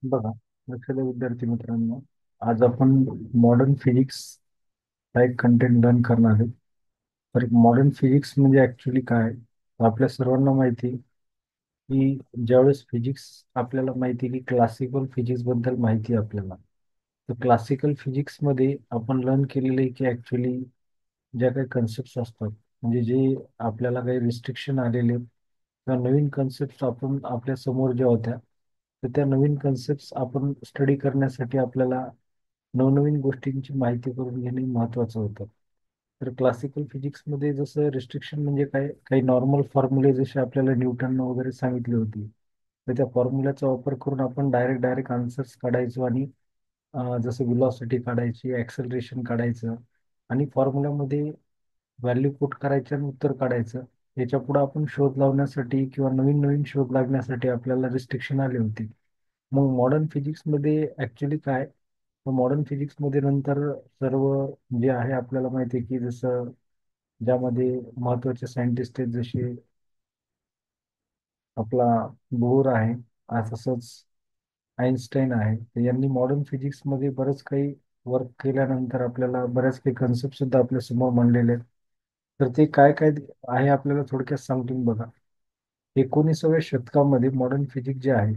बघा, लक्ष द्या विद्यार्थी मित्रांनो. आज आपण मॉडर्न फिजिक्स हा एक कंटेंट लर्न करणार आहे. तर मॉडर्न फिजिक्स म्हणजे ऍक्च्युली काय? तर आपल्या सर्वांना माहिती आहे की ज्यावेळेस फिजिक्स आपल्याला माहिती आहे की क्लासिकल फिजिक्स बद्दल माहिती आहे आपल्याला. तर क्लासिकल फिजिक्स मध्ये आपण लर्न केलेले की ऍक्च्युली ज्या काही कन्सेप्ट असतात, म्हणजे जे आपल्याला काही रिस्ट्रिक्शन आलेले किंवा नवीन कन्सेप्ट आपण आपल्या समोर ज्या होत्या, तर त्या नवीन कन्सेप्ट आपण स्टडी करण्यासाठी आपल्याला नवनवीन गोष्टींची माहिती करून घेणे महत्वाचं होतं. तर क्लासिकल फिजिक्समध्ये जसं रिस्ट्रिक्शन म्हणजे काय, काही नॉर्मल फॉर्म्युले जसे आपल्याला न्यूटन वगैरे सांगितले होते, तर त्या फॉर्म्युल्याचा वापर करून आपण डायरेक्ट डायरेक्ट आन्सर्स काढायचो. आणि जसं विलॉसिटी काढायची, ऍक्सेलरेशन काढायचं आणि फॉर्म्युल्यामध्ये व्हॅल्यू पुट करायचं आणि उत्तर काढायचं. याच्या पुढे आपण शोध लावण्यासाठी किंवा नवीन नवीन शोध लागण्यासाठी आपल्याला रिस्ट्रिक्शन आले होते. मग मॉडर्न फिजिक्समध्ये ऍक्च्युली काय, मॉडर्न फिजिक्समध्ये नंतर सर्व जे आहे आपल्याला माहिती आहे की जसं ज्यामध्ये महत्वाचे सायंटिस्ट आहेत जसे आपला बोर आहे, तसंच आईन्स्टाईन आहे. तर यांनी मॉडर्न फिजिक्समध्ये बरंच काही वर्क केल्यानंतर आपल्याला बऱ्याच काही कन्सेप्ट सुद्धा आपल्या समोर मांडलेले आहेत. तर ते काय काय आहे आपल्याला थोडक्यात सांगतो मी. बघा, 19व्या शतकामध्ये मॉडर्न फिजिक्स जे आहे,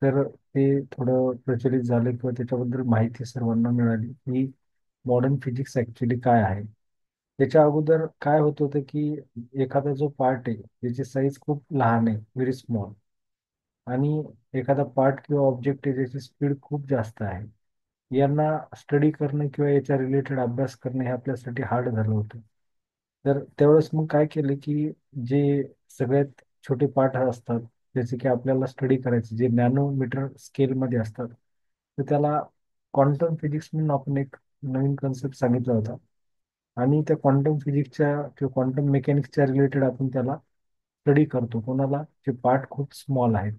तर ते थोडं प्रचलित झालं किंवा त्याच्याबद्दल माहिती सर्वांना मिळाली की मॉडर्न फिजिक्स ऍक्च्युली काय आहे. त्याच्या अगोदर काय होत होतं की एखादा जो पार्ट आहे त्याची साईज खूप लहान आहे, व्हेरी स्मॉल, आणि एखादा पार्ट किंवा ऑब्जेक्ट आहे ज्याची स्पीड खूप जास्त आहे. यांना स्टडी करणं किंवा याच्या रिलेटेड अभ्यास करणं हे आपल्यासाठी हार्ड झालं होतं. तर त्यावेळेस मग काय केलं की जे सगळ्यात छोटे पार्ट असतात, जसे की आपल्याला स्टडी करायचे जे नॅनोमीटर स्केलमध्ये असतात, तर त्याला क्वांटम फिजिक्स म्हणून आपण एक नवीन कन्सेप्ट सांगितला होता. आणि त्या क्वांटम फिजिक्सच्या किंवा क्वांटम मेकॅनिक्सच्या रिलेटेड आपण त्याला स्टडी करतो. कोणाला? जे पार्ट खूप स्मॉल आहेत.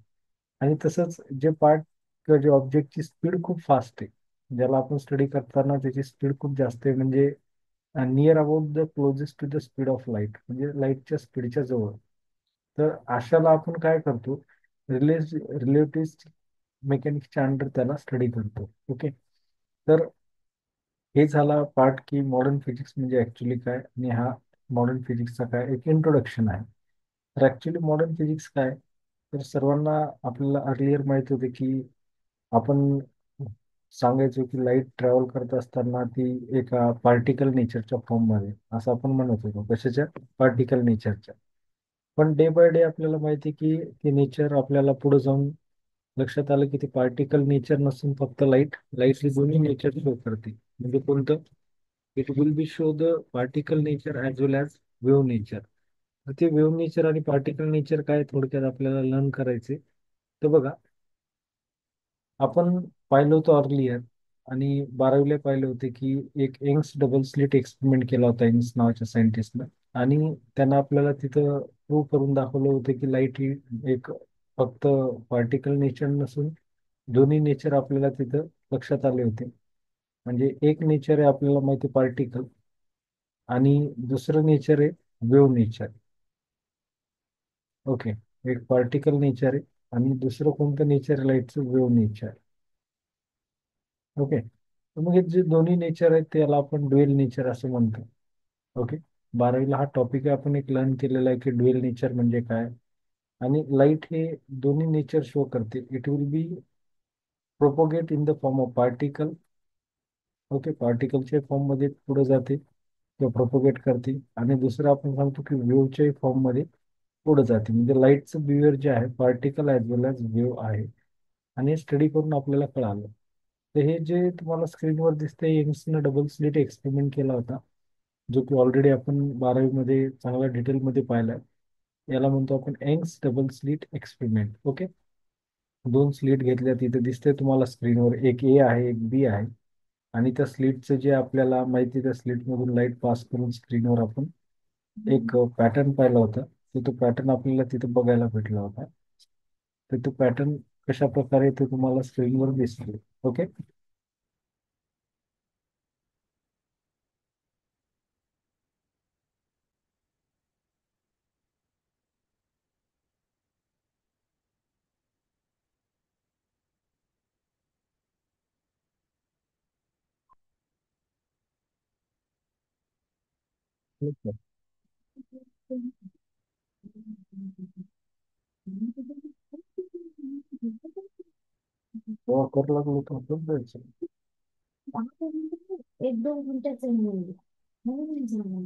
आणि तसंच जे पार्ट किंवा जे ऑब्जेक्टची स्पीड खूप फास्ट आहे, ज्याला आपण स्टडी करताना त्याची स्पीड खूप जास्त आहे, म्हणजे near about the closest to the speed of light, म्हणजे लाईटच्या स्पीडच्या जवळ. तर अशाला आपण काय करतो, रिलेटिव्ह मेकॅनिक्सच्या अंडर त्याला स्टडी करतो. ओके. तर हे झाला पार्ट की मॉडर्न फिजिक्स म्हणजे ऍक्च्युली काय, आणि हा मॉडर्न फिजिक्सचा काय एक इंट्रोडक्शन आहे. तर ऍक्च्युली मॉडर्न फिजिक्स काय, तर सर्वांना आपल्याला अर्लियर माहित होते की आपण सांगायचो की लाईट ट्रॅव्हल करत असताना ती एका पार्टिकल नेचरच्या फॉर्म मध्ये, असं आपण म्हणत होतो. कशाच्या? पार्टिकल नेचरच्या. पण डे बाय डे आपल्याला माहिती की ते नेचर आपल्याला पुढे जाऊन लक्षात आलं की ते पार्टिकल नेचर नसून फक्त लाईट दोन्ही नेचर शो करते. म्हणजे कोणतं? It will B show the particle nature as well as wave nature. तर ते वेव्ह नेचर आणि पार्टिकल नेचर काय थोडक्यात आपल्याला लर्न करायचे. तर बघा, आपण पाहिलं होतं अर्लियर आणि 12वीला पाहिलं होते की एक यंग्स डबल स्लिट एक्सपेरिमेंट केला होता यंग्स नावाच्या सायंटिस्टनं. आणि त्यांना आपल्याला तिथं प्रूव्ह करून दाखवलं होतं की लाईट ही एक फक्त पार्टिकल नेचर नसून दोन्ही नेचर आपल्याला तिथं लक्षात आले होते. म्हणजे एक नेचर आहे आपल्याला माहिती पार्टिकल, आणि दुसरं नेचर आहे वेव्ह नेचर. ओके. एक पार्टिकल नेचर आहे आणि दुसरं कोणतं नेचर आहे लाईटचं? Wave nature. ओके. तर मग हे जे दोन्ही नेचर आहेत त्याला आपण ड्युएल नेचर असं म्हणतो. ओके. 12वीला हा टॉपिक आहे, आपण एक लर्न केलेला आहे की ड्युएल नेचर म्हणजे काय. आणि लाईट हे दोन्ही नेचर शो करते. It will be propagate in the form of particle. Okay. पार्टिकलच्या फॉर्म मध्ये पुढे जाते किंवा प्रोपोगेट करते. आणि दुसरं आपण सांगतो की वेव्हच्या फॉर्म मध्ये पुढे जाते. म्हणजे लाईटचं बिहेवियर जे आहे पार्टिकल ॲज वेल ॲज वेव्ह आहे. आणि हे स्टडी करून आपल्याला कळालं. तर हे जे तुम्हाला स्क्रीनवर दिसतंय, यंग्सनं डबल स्लिट एक्सपेरिमेंट केला होता, जो की ऑलरेडी आपण 12वीमध्ये चांगल्या डिटेलमध्ये पाहिलाय. याला म्हणतो आपण Young's double slit experiment. Okay. दोन स्लिट घेतल्या, तिथे दिसते तुम्हाला स्क्रीनवर, एक ए आहे एक बी आहे. आणि त्या स्लिटचं जे आपल्याला माहिती, त्या स्लिटमधून लाईट पास करून स्क्रीनवर आपण एक पॅटर्न पाहिला होता. तर तो पॅटर्न आपल्याला तिथे बघायला भेटला होता. तर तो पॅटर्न कशा प्रकारे ते तुम्हाला स्क्रीनवर दिसतो. ओके. ठीक आहे. तेव्हा करू लागलो तर होऊन जायचं. एक दोन मिनिटाचं आहे. म्हणून झालं.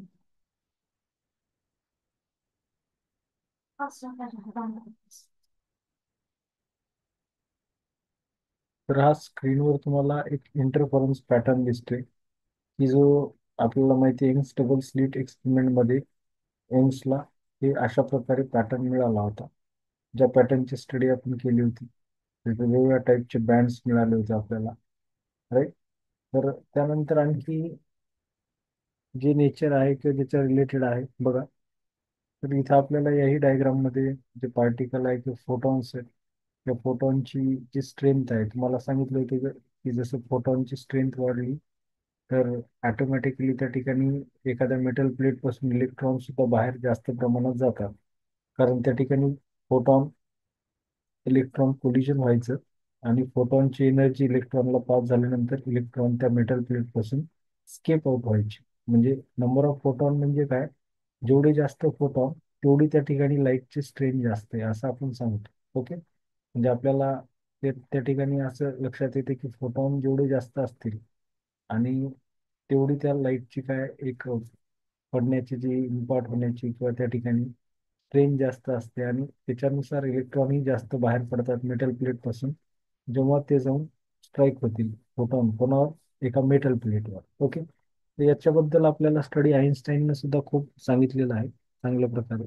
असं करा. तर हा स्क्रीनवर तुम्हाला एक इंटरफरन्स पॅटर्न दिसतोय की जो आपल्याला माहिती आहे यंग्स डबल स्लिट एक्सपेरिमेंट मध्ये एम्सला हे अशा प्रकारे पॅटर्न मिळाला होता. ज्या पॅटर्नची स्टडी आपण केली होती तिथे वेगवेगळ्या टाईपचे बँड्स मिळाले होते आपल्याला, राईट. तर त्यानंतर आणखी जे नेचर आहे किंवा ज्याच्या रिलेटेड आहे बघा, तर इथं आपल्याला याही डायग्राम मध्ये जे पार्टिकल आहे किंवा फोटॉन्स आहेत त्या फोटॉनची जी स्ट्रेंथ आहे तुम्हाला सांगितलं होतं की जसं फोटॉनची स्ट्रेंथ वाढली तर ऑटोमॅटिकली त्या ठिकाणी एखाद्या मेटल प्लेट पासून इलेक्ट्रॉन सुद्धा बाहेर जास्त प्रमाणात जातात, कारण त्या ठिकाणी फोटॉन इलेक्ट्रॉन कोलिजन व्हायचं आणि फोटॉनची एनर्जी इलेक्ट्रॉनला पास झाल्यानंतर इलेक्ट्रॉन त्या मेटल प्लेट पासून स्केप आउट व्हायचे. म्हणजे नंबर ऑफ फोटॉन म्हणजे काय, जेवढे जास्त फोटॉन तेवढी त्या ठिकाणी लाईटची स्ट्रेंथ जास्त आहे असं आपण सांगतो. ओके, म्हणजे आपल्याला त्या ठिकाणी असं लक्षात येते की फोटॉन जेवढे जास्त असतील आणि तेवढी त्या लाईटची काय एक पडण्याची जी इम्पार्ट होण्याची किंवा त्या ठिकाणी स्ट्रेन जास्त असते आणि त्याच्यानुसार इलेक्ट्रॉनही जास्त बाहेर पडतात मेटल प्लेट पासून जेव्हा ते जाऊन स्ट्राईक होतील फोटॉन कोणावर, एका मेटल प्लेटवर. ओके, तर याच्याबद्दल आपल्याला स्टडी आईन्स्टाईननं सुद्धा खूप सांगितलेलं आहे चांगल्या प्रकारे.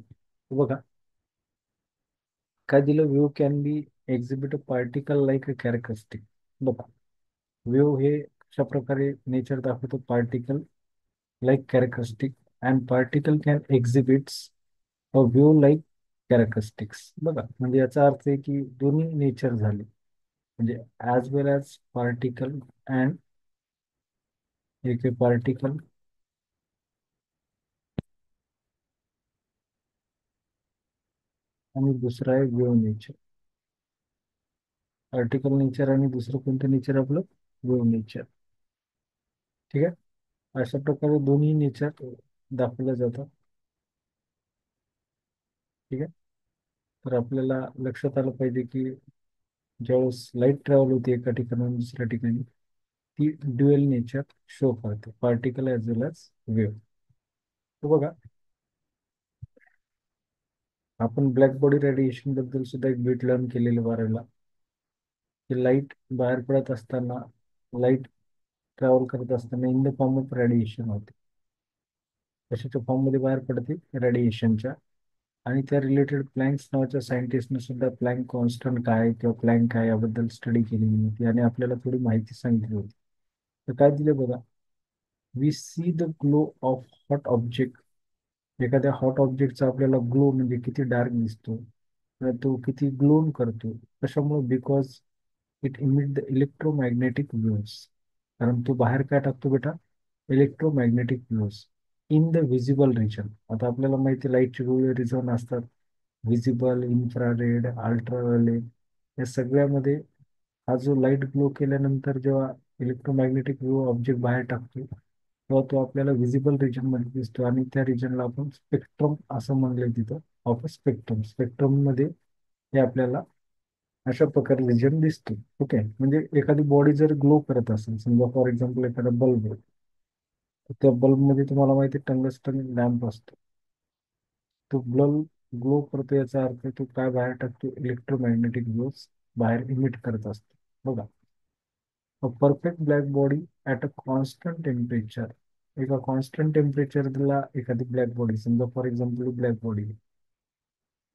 बघा काय दिलं, view can be exhibit a particle like a characteristic. बघा व्यू हे अशा प्रकारे नेचर दाखवतो particle like characteristic and particle can exhibits a view like characteristics. बघा म्हणजे याचा अर्थ आहे की दोन्ही नेचर झाले, म्हणजे as well as particle and एक पार्टिकल आणि दुसरा आहे वेव नेचर. पार्टिकल नेचर आणि दुसरं कोणतं नेचर आपलं, वेव नेचर. ठीक आहे, अशा प्रकारे दोन्ही नेचर दाखवल्या जातात. ठीक आहे, तर आपल्याला लक्षात आलं पाहिजे की ज्यावेळेस लाईट ट्रॅव्हल होते एका ठिकाणाहून दुसऱ्या ठिकाणी ती ड्युएल नेचर शो करते, पार्टिकल ॲज वेल ॲज वेव्ह. तर बघा आपण ब्लॅक बॉडी रेडिएशन बद्दल सुद्धा एक बीट लर्न केलेलं बारावीला, की लाईट बाहेर पडत असताना, लाईट ट्रॅव्हल करत असताना in the form of radiation होते. कशाच्या फॉर्म मध्ये बाहेर पडते, रेडिएशनच्या. आणि त्या रिलेटेड प्लँक्स नावाच्या सायंटिस्टने सुद्धा प्लँक कॉन्स्टंट काय किंवा प्लँक काय याबद्दल स्टडी केलेली होती आणि आपल्याला थोडी माहिती सांगितली होती. तर काय दिले बघा, we see the glow of hot object. एखाद्या हॉट ऑब्जेक्टचा आपल्याला ग्लो म्हणजे किती डार्क दिसतो, तर तो किती ग्लोन करतो, कशामुळे, because it emit the electromagnetic waves. कारण तो बाहेर काय टाकतो बेटा, electromagnetic waves in the visible region. आता आपल्याला माहिती लाईटचे वेगवेगळे रिजन असतात, व्हिजिबल, इन्फ्रारेड, अल्ट्राव्हायलेट. या सगळ्यामध्ये हा जो लाईट ग्लो केल्यानंतर जेव्हा इलेक्ट्रोमॅग्नेटिक वेव्ह ऑब्जेक्ट बाहेर टाकतो तेव्हा तो आपल्याला व्हिजिबल रिजन मध्ये दिसतो आणि त्या रिजनला आपण स्पेक्ट्रम असं म्हणलंय तिथं, ऑफ स्पेक्ट्रम. स्पेक्ट्रम मध्ये हे आपल्याला अशा प्रकारे रिजन दिसतो. ओके, म्हणजे एखादी बॉडी जर ग्लो करत असेल, समजा फॉर एक्झाम्पल एखादा बल्ब आहे, तर त्या बल्बमध्ये तुम्हाला माहिती आहे टंगस्टन लॅम्प असतो. तो बल्ब ग्लो करतो याचा अर्थ तो काय बाहेर टाकतो, इलेक्ट्रोमॅग्नेटिक वेव्स बाहेर इमिट करत असतो. बघा, a perfect black body at a constant temperature. एका कॉन्स्टंट टेम्परेचरला एखादी ब्लॅक बॉडी, समजा for example black body,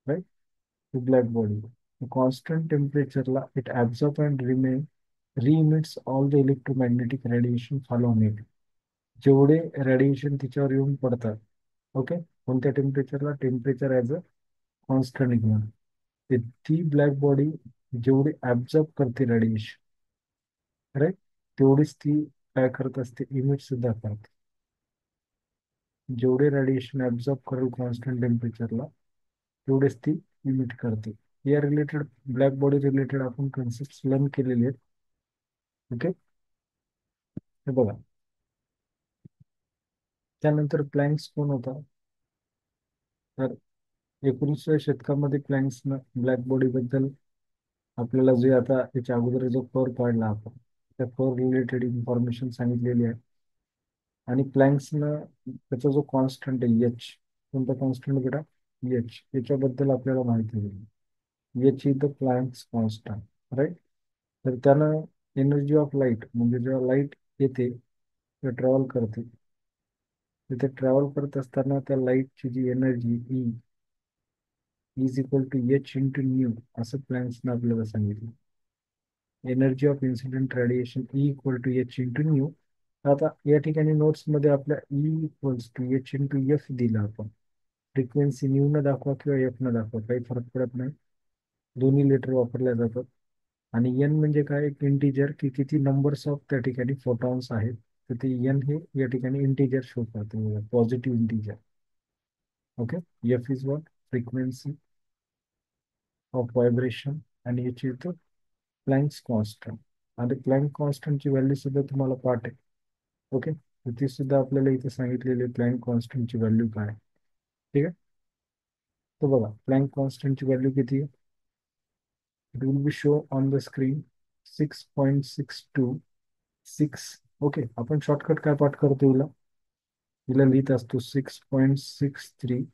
right, black body constant टेम्परेचरला it absorb and remain reemits all the electromagnetic radiation fallen it. जेवढे radiation तिच्यावर येऊन पडतात, okay, कोणत्या टेम्परेचरला, टेम्परेचर ॲज अ कॉन्स्टंट घेऊन, ते ती ब्लॅक बॉडी जेवढी ॲब्झॉर्ब करते रेडिएशन, राईट, तेवढीच ती काय करत असते, इमिट सुद्धा करते. जेवढे रेडिएशन ऍब्झॉर्ब करेल कॉन्स्टंट टेम्परेचरला तेवढेच ती इमिट करते. या रिलेटेड, ब्लॅक बॉडी रिलेटेड आपण कन्सेप्ट लर्न केलेले आहेत. ओके, हे बघा त्यानंतर प्लँक्स कोण होता? तर 19व्या शतकामध्ये प्लँक्सनं ब्लॅक बॉडी बद्दल आपल्याला जे आता याच्या अगोदर जो कर पाडला आपण, त्या कर रिलेटेड इन्फॉर्मेशन सांगितलेली आहे. आणि प्लँक्सनं त्याचा जो कॉन्स्टंट आहे एच, कोणता कॉन्स्टंट बेटा? एच, याच्याबद्दल आपल्याला माहिती दिली. H is the Planck's constant, right. तर त्यानं एनर्जी ऑफ लाईट, म्हणजे जेव्हा लाईट येते ते ट्रॅव्हल करते, तिथे ट्रॅव्हल करत असताना त्या लाईटची जी energy E is equal to H into nu, असं प्लँक्सनं आपल्याला सांगितलं. Energy of incident radiation E equal to H into nu. आता या ठिकाणी नोट्स मध्ये आपल्या E equals to H into F दिला आपण. फ्रिक्वेन्सी न्यू न दाखवा किंवा एफ न दाखवा, काही फरक पडत नाही, दोन्ही लेटर वापरल्या जातात. आणि एन म्हणजे काय? एक इंटिजर, की किती नंबर्स ऑफ त्या ठिकाणी फोटॉन्स आहेत. तर ते एन हे या ठिकाणी इंटिजर शो करते, positive integer. Okay. F is what? Frequency of vibration. आणि याची इथं प्लँक्स कॉन्स्टंट. आणि प्लँक कॉन्स्टंटची व्हॅल्यू सुद्धा तुम्हाला पाठ आहे. ओके. तर ती सुद्धा आपल्याला इथे सांगितलेली प्लँक कॉन्स्टंटची व्हॅल्यू काय आहे. ठीक आहे. तर बघा, प्लँक कॉन्स्टंटची व्हॅल्यू किती आहे? It will B show on the screen 6.626. Okay. आपण शॉर्टकट काय पाठ करतो? हिला लिहित असतो 6.63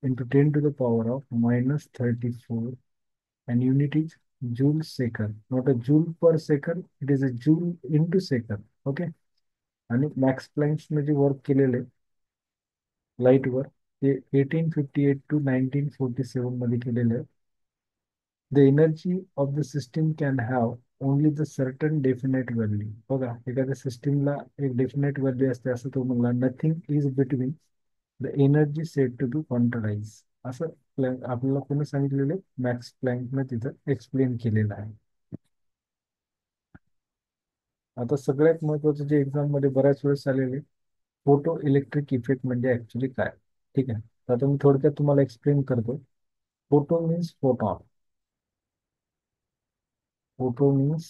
into 10 to the power of -34. And unit is joule second, not a joule per second, it is a joule into second. Okay. आणि max प्लँक्सने जे work केलेले लाईटवर, ते 1858 to 1947 मध्ये केलेले आहे. The energy of the system can have only the certain definite value. बघा, एखाद्या सिस्टीमला एक डेफिनेट व्हॅल्यू असते, असं तो म्हणला, nothing is between the energy set to be quantise. असं आपल्याला कोणी सांगितलेले? मॅक्स प्लँकने तिथं एक्सप्लेन केलेलं आहे. आता सगळ्यात महत्वाचं जे एक्झाम मध्ये बऱ्याच वेळेस आलेले, फोटो इलेक्ट्रिक इफेक्ट म्हणजे ऍक्च्युली काय. ठीक आहे. तर आता मी थोडक्यात तुम्हाला एक्सप्लेन करतो. Photo means photon. Photo means,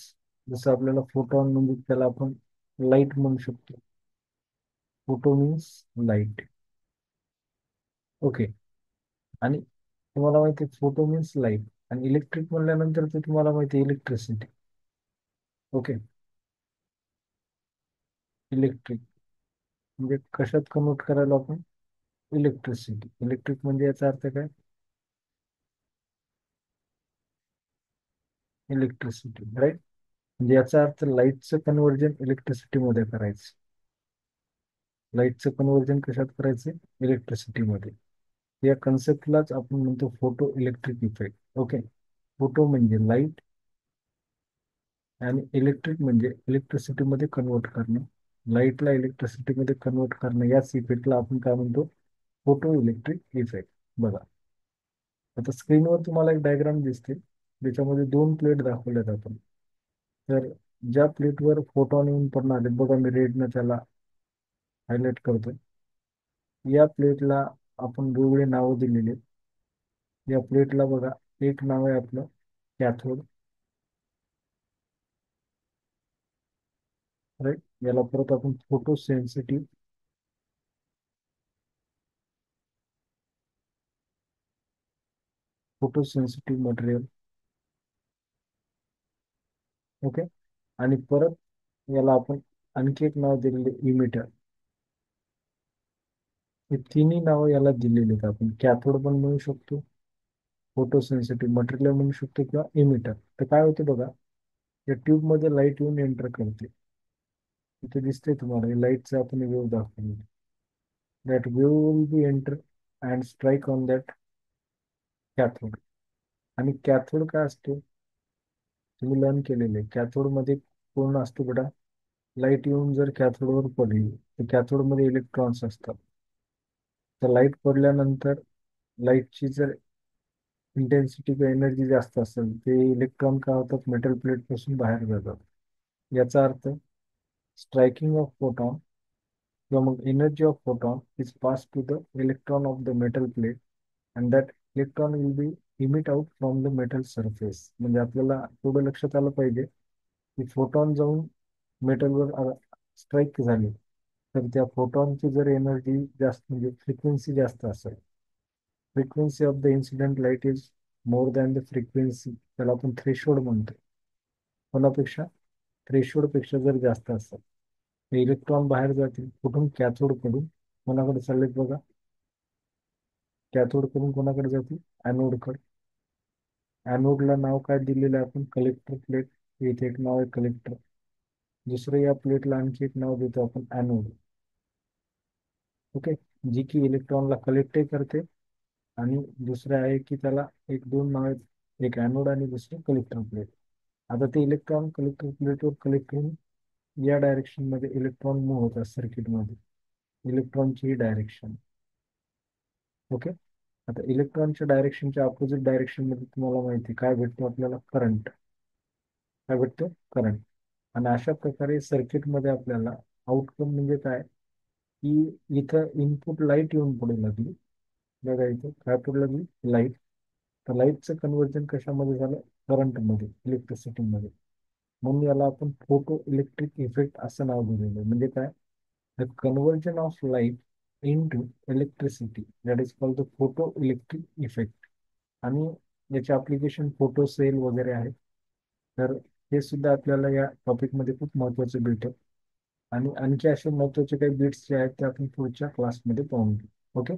जसं आपल्याला फोटॉन म्हणजे त्याला आपण लाईट म्हणू शकतो. Photo means light. ओके. आणि तुम्हाला माहिती आहे फोटो मीन्स लाईट, आणि इलेक्ट्रिक म्हणल्यानंतर ते तुम्हाला माहिती आहे इलेक्ट्रिसिटी. ओके. इलेक्ट्रिक म्हणजे कशात कन्वर्ट करायला आपण? इलेक्ट्रिसिटी. इलेक्ट्रिक म्हणजे याचा अर्थ काय? Electricity, right. म्हणजे याचा अर्थ लाईटचं कन्व्हर्जन इलेक्ट्रिसिटी मध्ये करायचं. लाईटचं कन्व्हर्जन कशात करायचं? इलेक्ट्रिसिटी मध्ये. या कन्सेप्टलाच आपण म्हणतो photo electric effect. Okay. Photo म्हणजे लाईट, आणि इलेक्ट्रिक म्हणजे इलेक्ट्रिसिटी मध्ये कन्वर्ट करणं. लाईटला इलेक्ट्रिसिटी मध्ये कन्वर्ट करणं, याच इफेक्टला आपण काय म्हणतो? Photo electric effect. बघा, आता स्क्रीनवर तुम्हाला एक डायग्राम दिसते, ज्याच्यामध्ये दोन प्लेट दाखवल्या जातात. तर ज्या प्लेटवर फोटॉन येऊन पडणार आहेत, बघा मी रेडनं त्याला हायलाइट करतोय, या प्लेटला आपण वेगवेगळे नावं दिलेली आहेत. या प्लेटला बघा, एक नाव आहे आपलं कॅथोड, राईट. याला परत आपण photo sensitive, photo sensitive material. Okay. आणि परत याला आपण आणखी एक नाव दिलेले इमिटर. हे तिन्ही नावं याला दिलेली आहेत. आपण कॅथोड पण म्हणू शकतो, फोटो सेन्सिटिव्ह मटेरियल म्हणू शकतो, किंवा इमिटर. तर काय होते बघा, या ट्यूब मध्ये लाईट येऊन एंटर करते. इथे दिसते तुम्हाला लाईटचं आपण वेव दाखवली. That wave will be enter and strike on that cathode. आणि कॅथोड काय असतो? तुम्ही लर्न केलेले, कॅथोड मध्ये पूर्ण असतो बेटा, लाईट येऊन जर कॅथोडवर पडली तर कॅथोड मध्ये इलेक्ट्रॉन्स असतात. तर लाईट पडल्यानंतर लाईटची जर इंटेन्सिटी किंवा एनर्जी जास्त असेल, ते इलेक्ट्रॉन काय होतात? मेटल प्लेट पासून बाहेर जातात. याचा अर्थ स्ट्रायकिंग ऑफ फोटॉन किंवा मग energy of photon is pass to the electron of the metal plate, and that electron will be emit out from the metal surface. म्हणजे आपल्याला थोडं लक्षात आलं पाहिजे की फोटॉन जाऊन मेटलवर स्ट्राईक झाले, तर त्या फोटॉनची जर एनर्जी जास्त म्हणजे फ्रिक्वेन्सी जास्त असेल, frequency of the incident light is more than the frequency, त्याला आपण थ्रेशोल्ड म्हणतो. कोणापेक्षा? थ्रेशोल्ड पेक्षा जर जास्त असेल तर इलेक्ट्रॉन बाहेर जातील. कुठून? कॅथोड कडून. कोणाकडे चाललेत बघा? कॅथोड कडून कोणाकडे जातील? एनोड कडे. एनोडला नाव काय दिलेलं आहे आपण? Collector plate. इथे एक नाव आहे कलेक्टर. दुसरं या प्लेटला आणखी एक नाव देतो आपण, एनोड. ओके. जी की इलेक्ट्रॉनला कलेक्टही करते, आणि दुसरे आहे की त्याला एक दोन नाव आहेत, एक एनोड आणि दुसरे कलेक्टर प्लेट. आता ते इलेक्ट्रॉन कलेक्टर प्लेटवर कलेक्ट होऊन या डायरेक्शन मध्ये इलेक्ट्रॉन मूव्ह होतात सर्किटमध्ये. इलेक्ट्रॉनची ही डायरेक्शन. ओके. आता इलेक्ट्रॉनच्या डायरेक्शनच्या अपोजिट डायरेक्शन मध्ये तुम्हाला माहिती आहे काय भेटतो आपल्याला? करंट. काय भेटतो? करंट. आणि अशा प्रकारे सर्किटमध्ये आपल्याला आउटकम म्हणजे काय, की इथं इनपुट लाईट येऊन पडू लागली. बघा इथं काय पडू लागली? लाईट. तर लाईटचं कन्वर्जन कशामध्ये झालं? करंटमध्ये, इलेक्ट्रिसिटीमध्ये. म्हणून याला आपण फोटो इलेक्ट्रिक इफेक्ट असं नाव दिलेलं आहे. म्हणजे काय? The conversion of light in to electricity, that is called the photo electric effect. आणि याचे अप्लिकेशन फोटो सेल वगैरे आहे. तर हे सुद्धा आपल्याला या टॉपिकमध्ये खूप महत्त्वाचे भेटेल. आणि आणखी असे महत्त्वाचे काही बिट्स जे आहेत ते आपण पुढच्या क्लासमध्ये पाहून घेऊ. ओके.